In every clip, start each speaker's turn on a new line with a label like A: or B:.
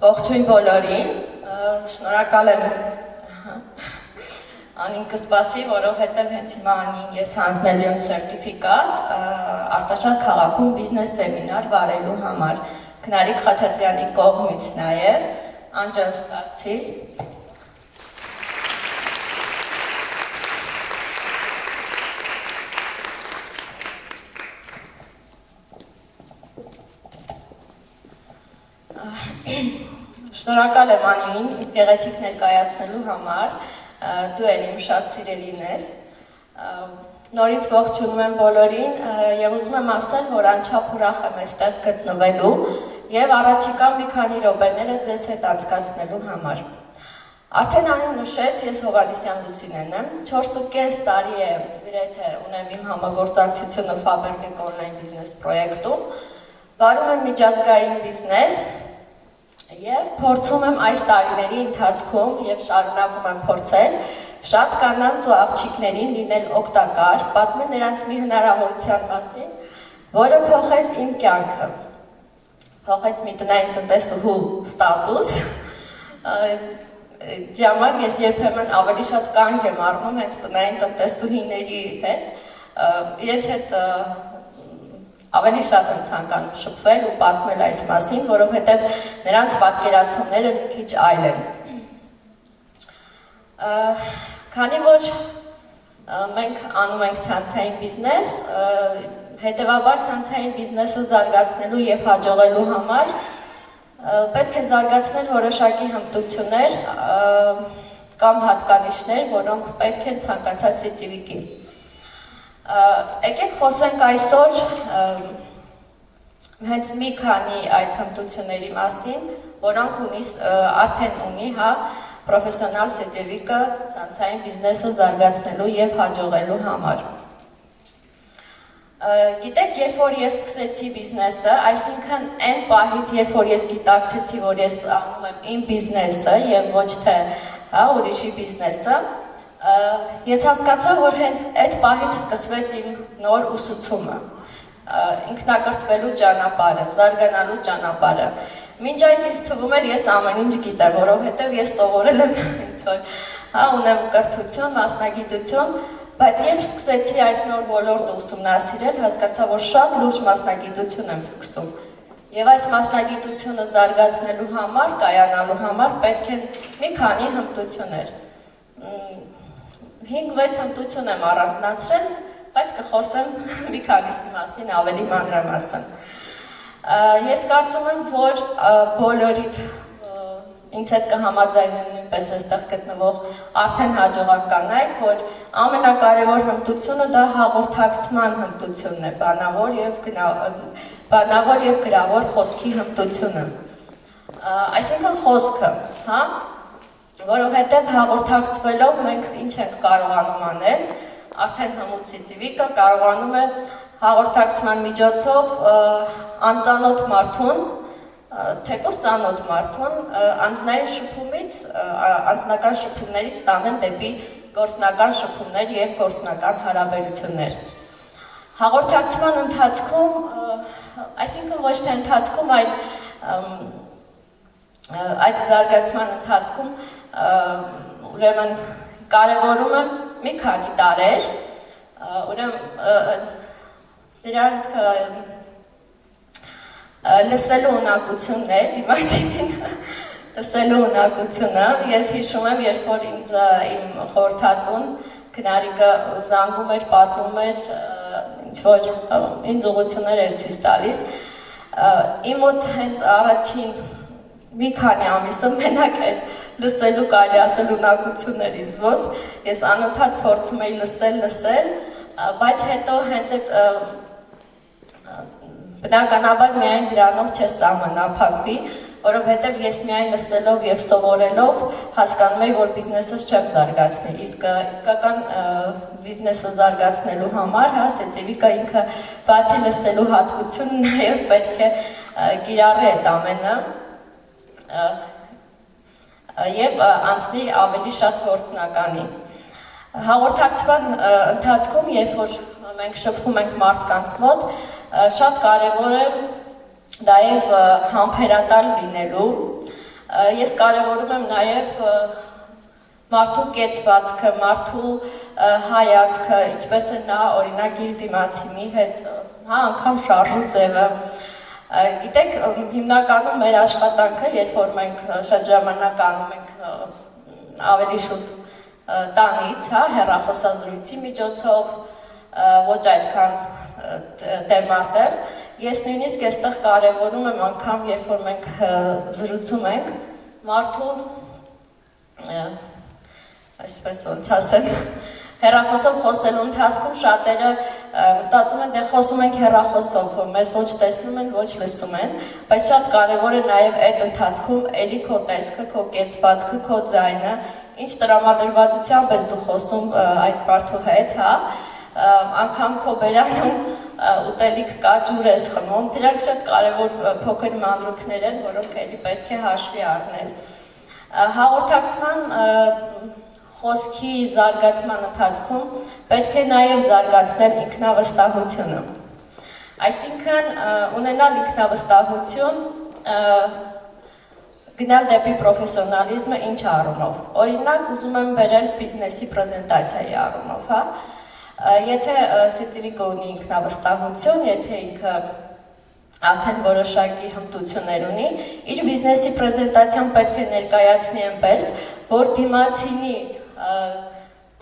A: Ողջույն բոլորին, շնորհակալ եմ Անինքը սպասի, որովհետև հենց հիմա Անին ես հանձնելու եմ սերտիֆիկատ Արտաշատ քաղաքում բիզնես սեմինար վարելու համար Քնարիկ Խաչատրյանի կողմից նաև անջանստացի Շնորհակալ եմ Անին, ինձ գեղեցիկ ներկայացնելու համար, դու էլ իմ շատ սիրելին ես, նորից ողջունում եմ բոլորին և ուզում եմ ասել, որ անչափ ուրախ եմ այստեղ գտնվելու և առաջիկա մի քանի րոպեները ձեզ հետ անցկացնելու համար։ Արդեն Անին նշեց, ես Հովհաննիսյան Լուսինեն եմ, 4.5 տարի է գրեթե ունեմ իմ համագործակցությունը Faberlic Online Business պրոյեկտում, վարում եմ միջազգային բիզնես Եվ փորձում եմ այս տարիների ընթացքում և շարունակում եմ փորձել շատ կանանց ու աղջիկներին լինել օգտակար, պատմել նրանց մի հնարավորության մասին, որը փոխեց իմ կյանքը, փոխեց մի տնային տնտեսուհու ստատուս, դրա համար ես երբեմն ավելի շատ կանգ եմ առնում հենց տնային տնտեսուհիների հետ, իրենց հետ ավելի շատ եմ ցանկանում շփվել ու պատմել այս մասին, որովհետև նրանց պատկերացումները մի քիչ այլ են։ Քանի որ մենք անում ենք ցանցային բիզնես, հետևաբար ցանցային բիզնեսը զարգացնելու և հաջողելու համար պետք է զարգացնել որոշակի հմտություններ կամ հատկանիշներ, որոնք պետք են ցանկացած սիծիվիկին։ Եկեք խոսենք այսօր հենց մի քանի այդ հմտությունների մասին, որոնք արդեն ունի պրոֆեսիոնալ սիծիվիկը ցանցային բիզնեսը զարգացնելու և հաջողելու համար։ Գիտեք, երբ որ ես սկսեցի բիզնեսը, այսինքն այն պահից, երբ որ ես գիտակցեցի, որ ես անում եմ իմ բիզնեսը և ոչ թե ուրիշի բիզնեսը, Ես հասկացա, որ հենց այդ պահից սկսվեց իմ նոր ուսուցումը, ինքնակրթվելու ճանապարհը, զարգանալու ճանապարհը։ Մինչ այդ ինձ թվում էր, ես ամեն ինչ գիտեմ, որովհետև ես սովորել եմ ինչ-որ, ունեմ կրթություն, մասնագիտություն, բայց երբ սկսեցի այս նոր ոլորտը ուսումնասիրել, հասկացա, որ շատ լուրջ մասնագիտություն եմ սկսում։ Եվ այս մասնագիտությունը զարգացնելու համար, կայանալու համար պետք են մի քանի հմտություններ։ 5-6 հմտություն եմ առանձնացրել, բայց կխոսեմ մի քանիսի մասին ավելի մանրամասն։ Ես կարծում եմ, որ բոլորիդ ինձ հետ կհամաձայնեն նույնպես այստեղ գտնվող արդեն հաջողակ կանայք, որ ամենակարևոր հմտությունը դա հաղորդակցման հմտությունն է, բանավոր և գրավոր խոսքի հմտությունը։ Այսինքն խոսքը, Որովհետև հաղորդակցվելով մենք ինչ ենք կարողանում անել, արդեն հմուտ սիծիվիկը կարողանում է հաղորդակցման միջոցով անծանոթ մարդուն, թեկուզ ծանոթ մարդուն անձնային շփումից, անձնական շփումներից տանել դեպի գործնական շփումներ և գործնական հարաբերություններ։ Հաղորդակցման ընթացքում, այսինքն ոչ թե ընթացքում, այլ այդ զարգացման ընթացքում ուրեմն կարևորում եմ մի քանի տարեր, ուրեմն դրանք լսելու ունակությունն է, դիմացին լսելու ունակությունը, ես հիշում եմ, երբ որ ինձ իմ խորհրդատուն Քնարիկը զանգում էր, պատմում էր, ինչ-որ ինձ ուղղություններ էր ցույց տալիս, իմ մոտ հենց առաջին մի քանի ամիսը մենակ այդ լսելու կարելի ասել ունակությունն էր ինձ մոտ, ես անընդհատ փորձում էի լսել, բայց հետո հենց այդ բնականաբար միայն դրանով չես սահմանափակվի, որովհետև ես միայն լսելով և սովորելով հասկանում էի, որ բիզնեսս չեմ զարգացնի, իսկական բիզնեսը զարգացնելու համար, սիծիվիկը ինքը բացի լսելու հատկություն նաև պետք է կիրառի այդ ամենը և անցնի ավելի շատ գործնականի։ Հաղորդակցման ընթացքում, երբ որ մենք շփվում ենք մարդկանց մոտ, շատ կարևոր է նաև համբերատար լինելու, Ես կարևորում եմ նաև մարդու կեցվածքը, մարդու հայացքը, ինչպես է նա օրինակ իր դիմացինի հետ, հա, անգամ շարժու ձևը։ Գիտեք, հիմնականում մեր աշխատանքը, երբ որ մենք շատ ժամանակ անում ենք ավելի շուտ տանից, հա, հեռախոսազրույցի միջոցով, ոչ այդքան դեմարտել, ես նույնիսկ այստեղ կարևորում եմ անգամ, երբ որ մենք զրուցում ենք, մարդու, այսպես ոնց ասեմ, հեռախոսով խոսելու ընթացքում շատերը մտածում են, դե խոսում ենք հեռախոսով, մեզ ոչ տեսնում են, ոչ լսում են, բայց շատ կարևոր է նաև այդ ընթացքում էլի քո տեսքը, քո կեցվածքը, քո ձայնը, ինչ տրամադրվածությամբ ես դու խոսում այդ մարդու հետ, հա, անգամ քո բերանում ուտելիք կա, ջուր ես խմում, դրանք շատ կարևոր փոքր մանրուքներ են, որոնք էլի պետք է հաշվի առնել։ Հաղորդակցման խոսքի զարգացման ընթացքում պետք է նաև զարգացնել ինքնավստահությունը։ Այսինքն ունենալ ինքնավստահություն, գնալ դեպի պրոֆեսիոնալիզմը ինչ առումով։ Օրինակ ուզում եմ վերել բիզնեսի պրեզենտացիայի առումով, հա։ Եթե Սիցիլիկը ունի ինքնավստահություն, եթե ինքը արդեն որոշակի հմտություններ ունի, իր բիզնեսի պրեզենտացիան պետք է ներկայացնի այնպես, որ դիմացինի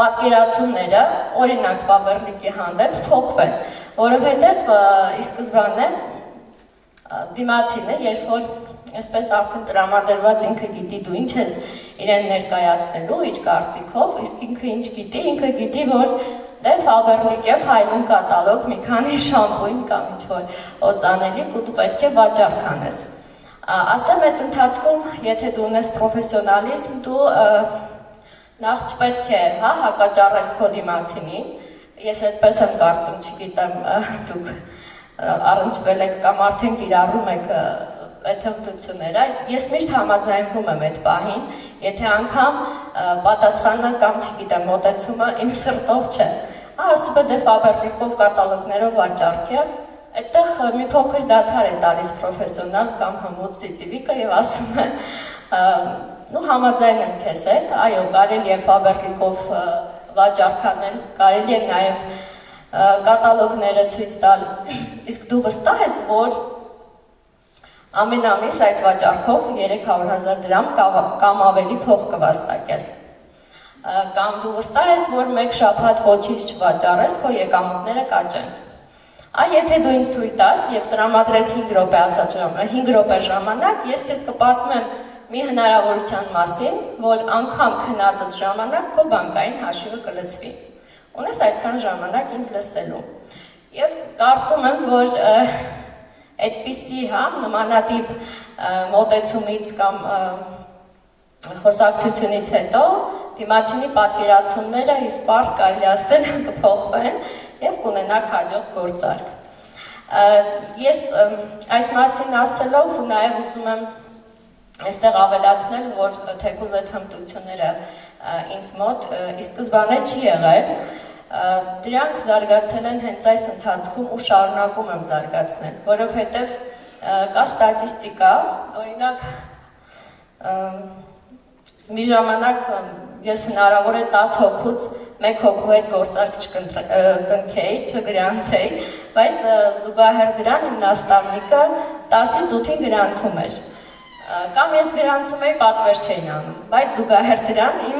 A: պատկերացումները, օրինակ Ֆաբերնիկի հանդեպ փոխվեն, որովհետև ի սկզբանե դիմացինը, երբ որ այսպես արդեն տրամադրված ինքը գիտի դու ինչ ես իրեն ներկայացնելու իր կարծիքով, իսկ ինքը ինչ գիտի, ինքը գիտի, որ դե Ֆաբերնիկի փայլուն կատալոգ, մի քանի շամպույն կամ ինչ-որ օծանելիք ու դու պետք է վաճառք անես։ Ասեմ այդ ընթացքում, եթե դու ունես պրոֆեսիոնալիզմ, դու նախ չպետք է, հա, հակաճառես քո դիմացինին, ես այդպես եմ կարծում, չգիտեմ, դուք առնչվել եք կամ արդեն կիրառում եք այդ հմտությունները, ես միշտ համաձայնվում եմ այդ պահին, եթե անգամ պատասխանը կամ չգիտեմ մոտեցումը իմ սրտով չէ, ասում է դե Ֆաբերնիկով կատալոգներով վաճառք է, այդտեղ մի փոքր դադար է տալիս պրոֆեսիոնալ կամ հմուտ Սիցիլիկը եւ ասում է նու համաձայն եմ քեզ հետ, այո, կարելի է Ֆաբերնիկով վաճառք անել, կարելի է նաեւ կատալոգները ցույց տալ, իսկ դու վստահ ես, որ ամեն ամիս այդ վաճառքով 300,000 դրամ կամ ավելի փող կվաստակես, կամ դու վստահ ես, որ մեկ շաբաթ ոչինչ չվաճառես, քո եկամուտները կաճեն։ Եթե դու ինձ թույլ տաս եւ տրամադրես 5 րոպե ժամանակ, ես քեզ կպատմեմ մի հնարավորության մասին, որ անգամ քնածդ ժամանակ քո բանկային հաշիվը կլցվի։ Ունես այդքան ժամանակ ինձ լսելու։ Եվ կարծում եմ, որ այդպիսի, հա, նմանատիպ մոտեցումից կամ խոսակցությունից հետո դիմացինի պատկերացումները իսպառ կարելի ասել կփոխվեն եւ կունենաք հաջող գործարք։ Ես այս մասին ասելով նաեւ ուզում եմ այստեղ ավելացնել, որ թեկուզ այդ հմտությունները ինձ մոտ ի սկզբանե չի եղել, դրանք զարգացել են հենց այս ընթացքում ու շարունակում եմ զարգացնել, որովհետև կա ստատիստիկա, օրինակ մի ժամանակ ես հնարավոր է 10 հոգուց 1 հոգու հետ գործարք չկնքեի, չգրանցեի, բայց զուգահեռ դրան իմ նաստավնիկը 10-ից 8-ին գրանցում էր։ Կամ ես գրանցում էի, պատվեր չէին անում, բայց զուգահեռ դրան իմ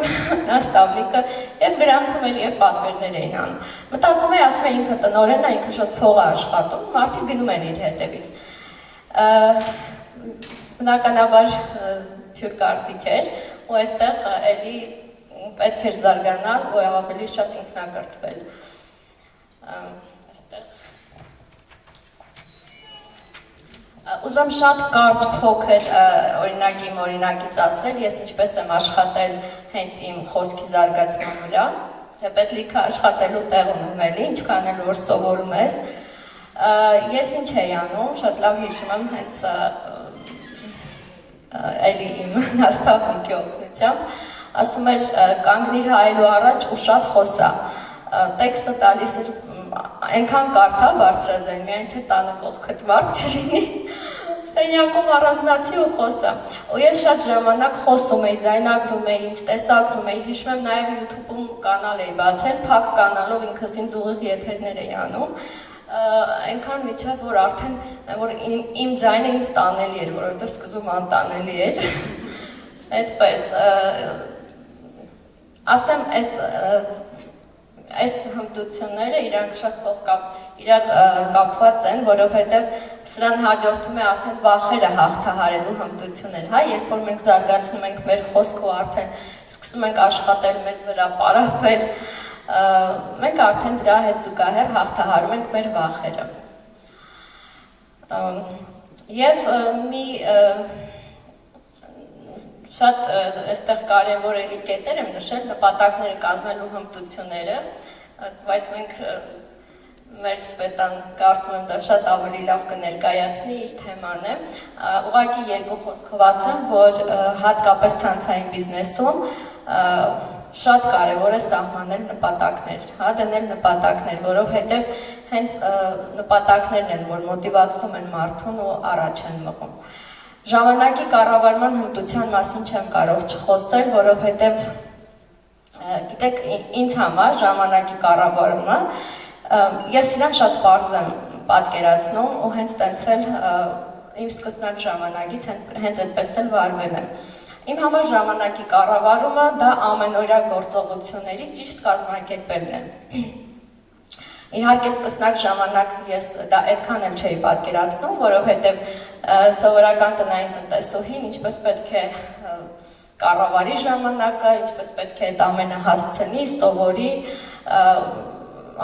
A: նաստավնիկը եւ գրանցում էր եւ պատվերներ էին անում։ Մտածում էի, ասում էի ինքը տնօրենն է, ինքը շատ փող է աշխատում, մարդիկ գնում են իր հետևից։ Բնականաբար թյուր կարծիք էր ու այստեղ էլի պետք էր զարգանալ ու ավելի շատ ինքնակրթվել։ Այստեղ ուզում եմ շատ կարճ փոքր օրինակից ասել, ես ինչպես եմ աշխատել հենց իմ խոսքի զարգացման վրա, թե պետք լիքը աշխատելու տեղ ունեմ էլի, ինչքան էլ որ սովորում ես, ես ինչ էի անում, շատ լավ հիշում եմ հենց էլի իմ նաստավնիկի օգնությամբ, ասում էր կանգնիր հայելու առաջ ու շատ խոսա, տեքստը տալիս էր այնքան կարդա բարձրաձայն, միայն թե տանը կողքդ վարդ չլինի, սենյակում առանձնացի ու խոսա։ Ու ես շատ ժամանակ խոսում էի, ձայնագրում էի, ինձ տեսագրում էի, հիշում եմ նաև YouTube-ում կանալ էի բացել, փակ կանալով ինքս ինձ ուղիղ եթերներ էի անում։ Այնքան միջև որ արդեն որ իմ ձայնը ինձ տանելի էր, որովհետև սկզբում անտանելի էր։ Այդպես ասեմ այս հմտությունները իրանք շատ իրար կապված են, որովհետև սրան հաջորդում է արդեն վախերը հաղթահարելու հմտություններ, հա, երբ որ մենք զարգացնում ենք մեր խոսքը ու արդեն սկսում ենք աշխատել մեզ վրա, պարապել, մենք արդեն դրա հետ զուգահեռ հաղթահարում ենք մեր վախերը։ Եվ մի շատ այստեղ կարևոր էլի կետեր եմ նշել նպատակները կազմելու հմտությունները, բայց մենք մեր Սվետան կարծում եմ դա շատ ավելի լավ կներկայացնի իր թեման է։ Ուղղակի երկու խոսքով ասեմ, որ հատկապես ցանցային բիզնեսում շատ կարևոր է սահմանել նպատակներ, հա, դնել նպատակներ, որովհետև հենց նպատակներն են, որ մոտիվացնում են մարդուն ու առաջ են մղում։ Ժամանակի կառավարման հմտության մասին չեմ կարող չխոսել, որովհետև գիտեք, ինձ համար ժամանակի կառավարումը ես իրան շատ պարզ եմ պատկերացնում ու հենց տենց էլ իմ սկսնակ ժամանակից հենց այդպես էլ վարվել եմ։ Իմ համար ժամանակի կառավարումը դա ամենօրյա գործողությունների ճիշտ կազմակերպելն է։ Իհարկե սկսնակ ժամանակ ես դա այդքան էլ չէի պատկերացնում, որովհետև սովորական տնային տնտեսուհին ինչպես պետք է կառավարի ժամանակը, ինչպես պետք է այդ ամենը հասցնի, սովորի,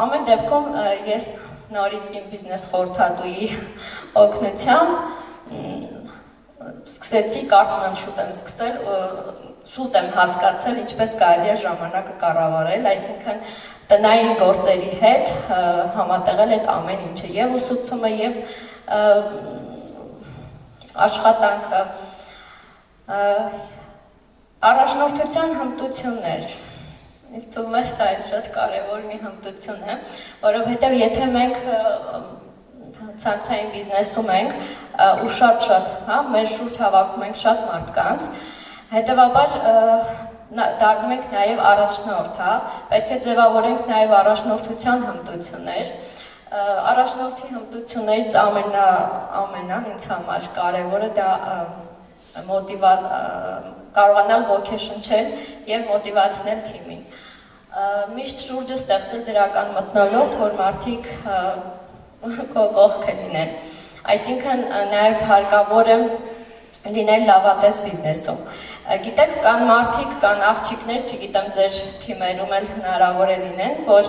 A: ամեն դեպքում ես նորից իմ բիզնես խորհրդատուի օգնությամբ սկսեցի, կարծում եմ շուտ եմ սկսել, շուտ եմ հասկացել ինչպես կարելի է ժամանակը կառավարել, այսինքն տնային գործերի հետ համատեղել այդ ամեն ինչը եւ ուսուցումը եւ աշխատանքը առաջնորդության հմտություններ ինձ թվում է սա շատ կարևոր մի հմտություն է, որովհետեւ եթե մենք ցանցային բիզնեսում ենք ու շատ, հա, մեր շուրջ հավաքում ենք շատ մարդկանց, հետևաբար դառնում ենք նաև առաջնորդ, հա, պետք է ձևավորենք նաև առաջնորդության հմտություններ, առաջնորդի հմտություններից ամենան ինձ համար կարևորը դա կարողանալ ոգեշնչել և մոտիվացնել թիմին, միշտ շուրջը ստեղծել դրական մթնոլորտ, որ մարդիկ քո կողքը լինեն, այսինքն նաև հարկավոր է լինել լավատես բիզնեսում։ Գիտեք, կան մարդիկ, կան աղջիկներ, չգիտեմ ձեր թիմերում էլ հնարավոր է լինեն, որ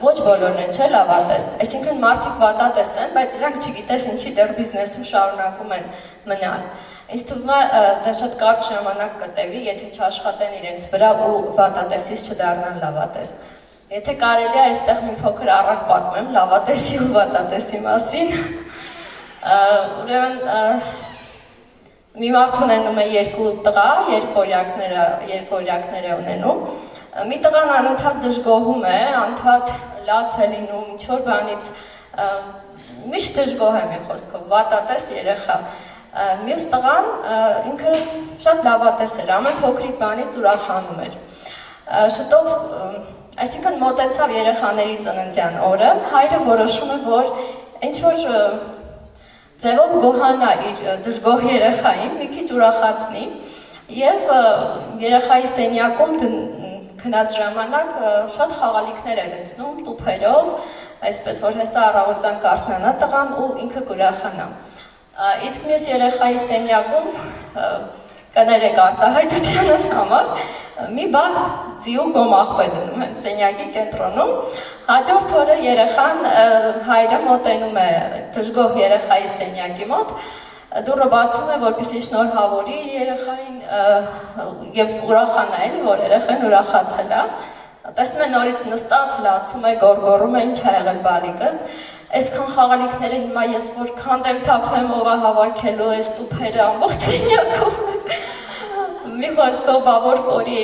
A: ոչ բոլորն են չէ լավատես, այսինքն մարդիկ վատատես են, բայց իրանք չգիտես ինչի դեռ բիզնեսում շարունակում են մնալ։ Ինձ թվում է դա շատ կարճ ժամանակ կտևի, եթե չաշխատեն իրենց վրա ու վատատեսից չդառնան լավատես։ Եթե կարելի է այստեղ մի փոքր առակ պատմեմ լավատեսի ու վատատեսի մասին, ուրեմն մի մարդ ունենում է երկու տղա, երկորյակներ է ունենում, մի տղան անընդհատ դժգոհում է, անընդհատ լաց է լինում, ինչ-որ բանից, միշտ դժգոհ է մի խոսքով, վատատես երեխա, մյուս տղան ինքը շատ լավատես էր, ամեն փոքրիկ բանից ուրախանում էր, շուտով, այսինքն մոտեցավ երեխաների ծննդյան օրը, հայրը որոշում է, որ ինչ-որ ձևով գոհանա իր դժգոհ երեխային, մի քիչ ուրախացնի և երեխայի սենյակում գնած ժամանակ շատ խաղալիքներ է լցնում տուփերով, այսպես որ հեսա առավոտյան կարթնանա տղան ու ինքը կուրախանա։ Իսկ մյուս երեխայի սենյակում կներեք արտահայտությանս համար մի բահ ձիու գոմաղբ է դնում հենց սենյակի կենտրոնում, հաջորդ օրը երեխան հայրը մոտենում է դժգոհ երեխայի սենյակի մոտ, դուռը բացում է, որպեսզի շնորհավորի իր երեխային եւ ուրախանա էլի, որ երեխան ուրախացել է, տեսնում է նորից նստած, լացում է, գոռգոռում է, ինչ ա եղել բալիկս, այսքան խաղալիքները հիմա ես որքան եմ թափեմ, ով է հավաքելու այս տուփերը ամբողջ սենյակում, մի խոսքով բավոր կորի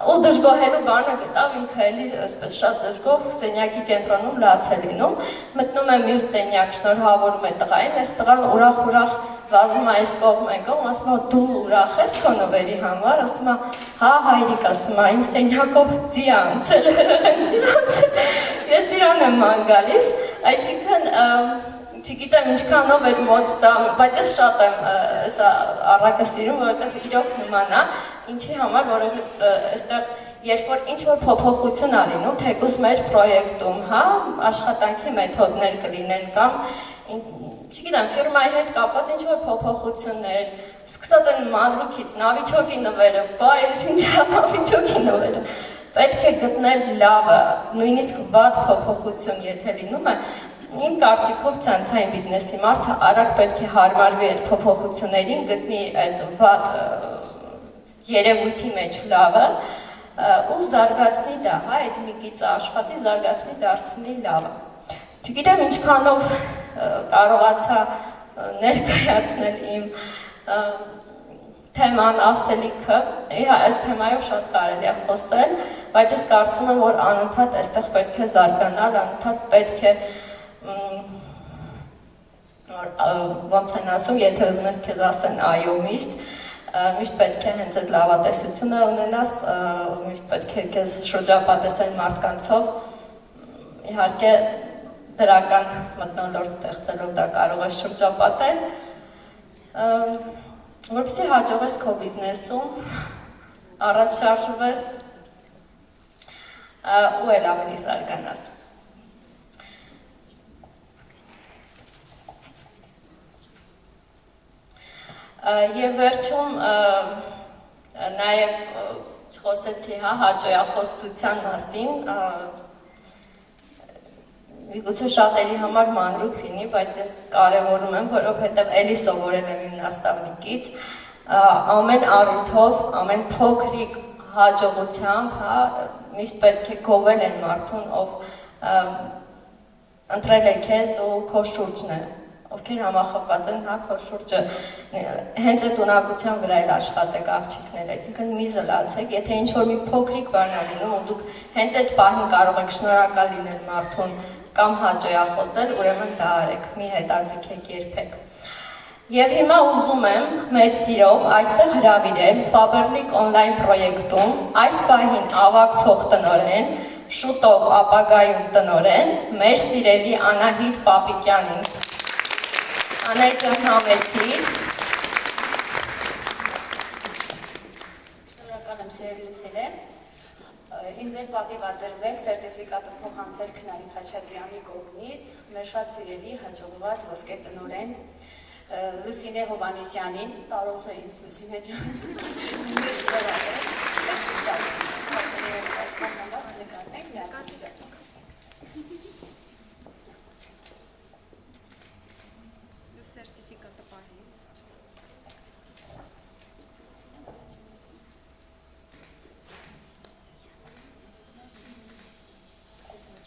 A: ու դժգոհելու բանը գտավ ինքը էլի այսպես շատ դժգոհ սենյակի կենտրոնում լաց է լինում, մտնում է մյուս սենյակ, շնորհավորում է տղային, այս տղան ուրախ վազում է այս կողմ այն կողմ, ասում է դու ուրախ ես քո նվերի համար, ասում է հա հայրիկ, ասում է իմ սենյակով ձի անցել, հրեղենձի անցել, ես իրան եմ ման գալիս, այսինքն չգիտեմ ինչքանով էր մոտ սա, բայց ես շատ եմ սա առակը սիրում, որովհետև իրոք նման է, ինչի համար, որովհետև այստեղ երբ որ ինչ-որ փոփոխություն ա լինում, թեկուզ մեր պրոյեկտում, հա, աշխատանքի մեթոդներ կլինեն կամ, չգիտեմ, ֆիրմայի հետ կապված ինչ-որ փոփոխություններ, սկսած են մանրուքից, նավիչոկի նվերը, բայ, ես ինչ է նավիչոկի նվերը, պետք է գտնել լավը, նույնիսկ վատ փոփոխություն եթե լինում է, իմ կարծիքով ցանցային բիզնեսի մարդը արագ պետք է հարմարվի այդ փոփոխություններին, գտնի այդ վատ երևույթի մեջ լավը ու զարգացնի դա, հա, այդ մի գիծը աշխատի, զարգացնի, դարձնի լավը։ Չգիտեմ ինչքանով կարողացա ներկայացնել իմ թեման, ասելիքը, այս թեմայով շատ կարելի է խոսել, բայց ես կարծում եմ, որ անընդհատ այստեղ պետք է զարգանալ, անընդհատ պետք է ոնց են ասում, եթե ուզում ես քեզ ասեն այո միշտ պետք է հենց այդ լավատեսությունը ունենաս, միշտ պետք է քեզ շրջապատես այն մարդկանցով, իհարկե դրական մթնոլորտ ստեղծելով դա կարող ես շրջապատել, որպեսզի հաջողես քո բիզնեսում, առաջ շարժվես ու էլ ավելի զարգանաս։ Եվ վերջում նաև խոսեցի հաջողախոսության մասին, միգուցե շատերի համար մանրուք լինի, բայց ես կարևորում եմ, որովհետև էլի սովորել եմ իմ նաստավնիկից, ամեն առիթով, ամեն փոքրիկ հաջողությամբ, միշտ պետք է գովել են մարդուն, ով ընտրել է քեզ ու քո շուրջն է, ովքեր համախմբված են, քո շուրջը, հենց այդ ունակության վրա էլ աշխատեք աղջիկներ, այսինքն մի զլացեք, եթե ինչ-որ մի փոքրիկ բան ա լինում ու դուք հենց այդ պահին կարող եք շնորհակալ լինել մարդուն կամ հաջողախոսել, ուրեմն դա արեք, մի հետաձգեք երբեք։ Եվ հիմա ուզում եմ մեծ սիրով այստեղ հրավիրել Faberlic on-line պրոյեկտում այս պահին ավագ փոխտնօրեն, շուտով ապագայում տնօրեն, մեր սիրելի Անահիտ Պապիկյանին։ Անահիտ ջան, համեցիր։
B: Շնորհակալ եմ սիրելի Լուսինե։ Ինձ էլ պատիվատրվել սերտիֆիկատը փոխանցել Քնարի Խաչատրյանի կողմից մեր շատ սիրելի հաջողված ոսկե տնօրեն Լուսինե Հովհաննիսյանին, տարոսը ինձ Լուսինե ջան։
C: Սերտիֆիկատը պահի։